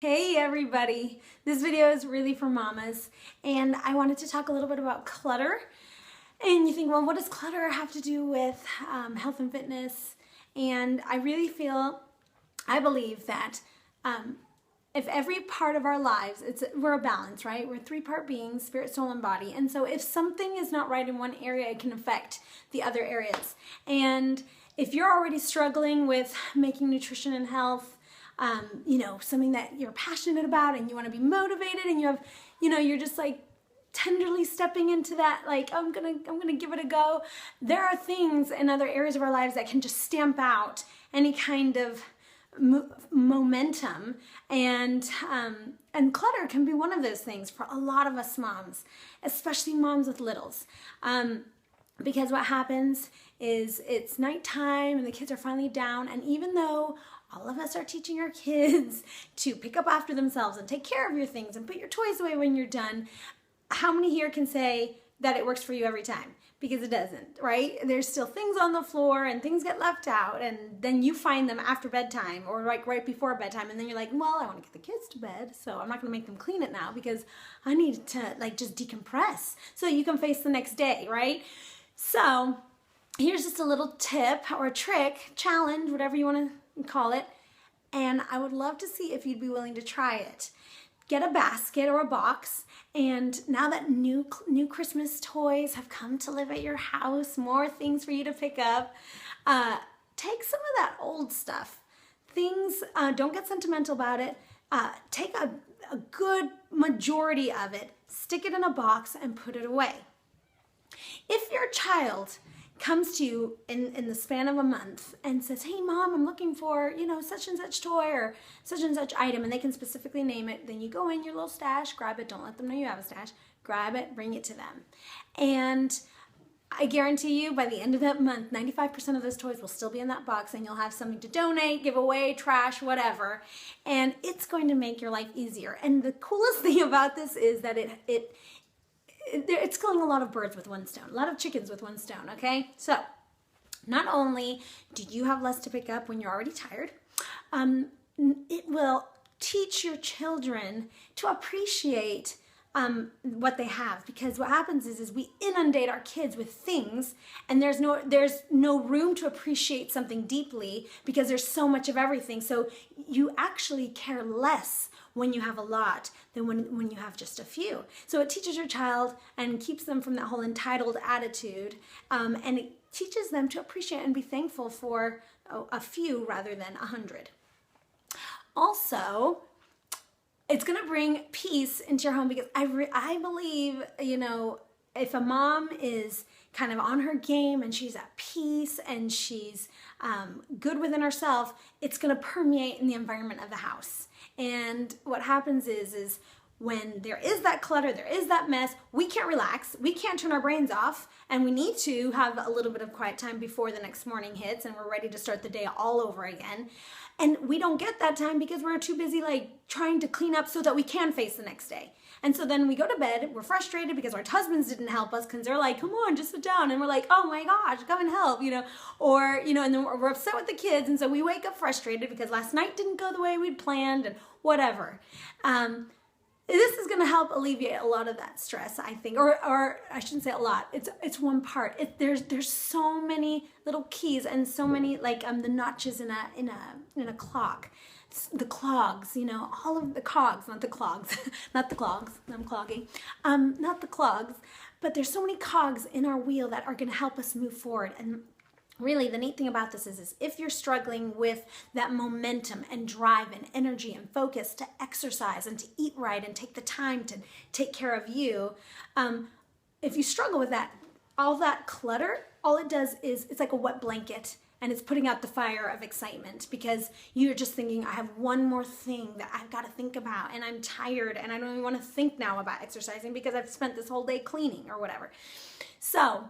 Hey everybody, this video is really for mamas and I wanted to talk a little bit about clutter. And you think, well, what does clutter have to do with health and fitness? And I believe that if every part of our lives, we're a balance, right? We're three-part beings, spirit, soul, and body. And so if something is not right in one area, it can affect the other areas. And if you're already struggling with making nutrition and health something that you're passionate about and you want to be motivated and you're just like tenderly stepping into that, like, I'm gonna give it a go. There are things in other areas of our lives that can just stamp out any kind of momentum, and clutter can be one of those things for a lot of us moms, especially moms with littles. Because what happens is it's nighttime and the kids are finally down, and even though all of us are teaching our kids to pick up after themselves and take care of your things and put your toys away when you're done, how many here can say that it works for you every time? Because it doesn't, right? There's still things on the floor and things get left out, and then you find them after bedtime or like right before bedtime, and then you're like, well, I want to get the kids to bed, so I'm not going to make them clean it now because I need to like just decompress so you can face the next day, right? So here's just a little tip or a trick, challenge, whatever you want to call it, and I would love to see if you'd be willing to try it. Get a basket or a box, and now that new Christmas toys have come to live at your house, more things for you to pick up, take some of that old stuff. Things, don't get sentimental about it. Take a good majority of it, stick it in a box, and put it away. If your child comes to you in the span of a month and says, hey mom, I'm looking for, such and such toy or such and such item, and they can specifically name it, then you go in your little stash, grab it, don't let them know you have a stash, grab it, bring it to them. And I guarantee you by the end of that month, 95% of those toys will still be in that box, and you'll have something to donate, give away, trash, whatever. And it's going to make your life easier. And the coolest thing about this is that it's killing a lot of birds with one stone, a lot of chickens with one stone, okay? So not only do you have less to pick up when you're already tired, it will teach your children to appreciate what they have, because what happens is we inundate our kids with things, and there's no room to appreciate something deeply because there's so much of everything. So you actually care less when you have a lot than when you have just a few. So it teaches your child and keeps them from that whole entitled attitude, and it teaches them to appreciate and be thankful for a few rather than 100. Also, it's going to bring peace into your home, because I believe, if a mom is kind of on her game and she's at peace and she's good within herself, it's going to permeate in the environment of the house. And what happens is when there is that clutter, there is that mess, we can't relax, we can't turn our brains off, and we need to have a little bit of quiet time before the next morning hits and we're ready to start the day all over again. And we don't get that time because we're too busy like trying to clean up so that we can face the next day. And so then we go to bed, we're frustrated because our husbands didn't help us because they're like, come on, just sit down. And we're like, oh my gosh, come and help, and then we're upset with the kids. And so we wake up frustrated because last night didn't go the way we'd planned and whatever. This is going to help alleviate a lot of that stress, I think, or I shouldn't say a lot. It's one part. There's so many little keys and so many like the notches in a clock, the clogs, all of the cogs, not the clogs, not the clogs. I'm clogging, not the clogs, but there's so many cogs in our wheel that are going to help us move forward. And really, the neat thing about this is if you're struggling with that momentum and drive and energy and focus to exercise and to eat right and take the time to take care of you, if you struggle with that, all that clutter, all it does is it's like a wet blanket, and it's putting out the fire of excitement because you're just thinking, I have one more thing that I've got to think about, and I'm tired, and I don't even want to think now about exercising because I've spent this whole day cleaning or whatever. So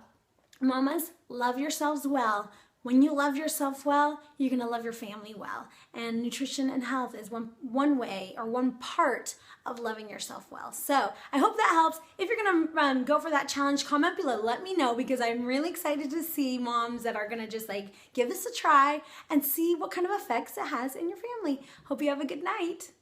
mamas, love yourselves well. When you love yourself well, you're going to love your family well. And nutrition and health is one way or one part of loving yourself well. So I hope that helps. If you're going to go for that challenge, comment below. Let me know, because I'm really excited to see moms that are going to just like give this a try and see what kind of effects it has in your family. Hope you have a good night.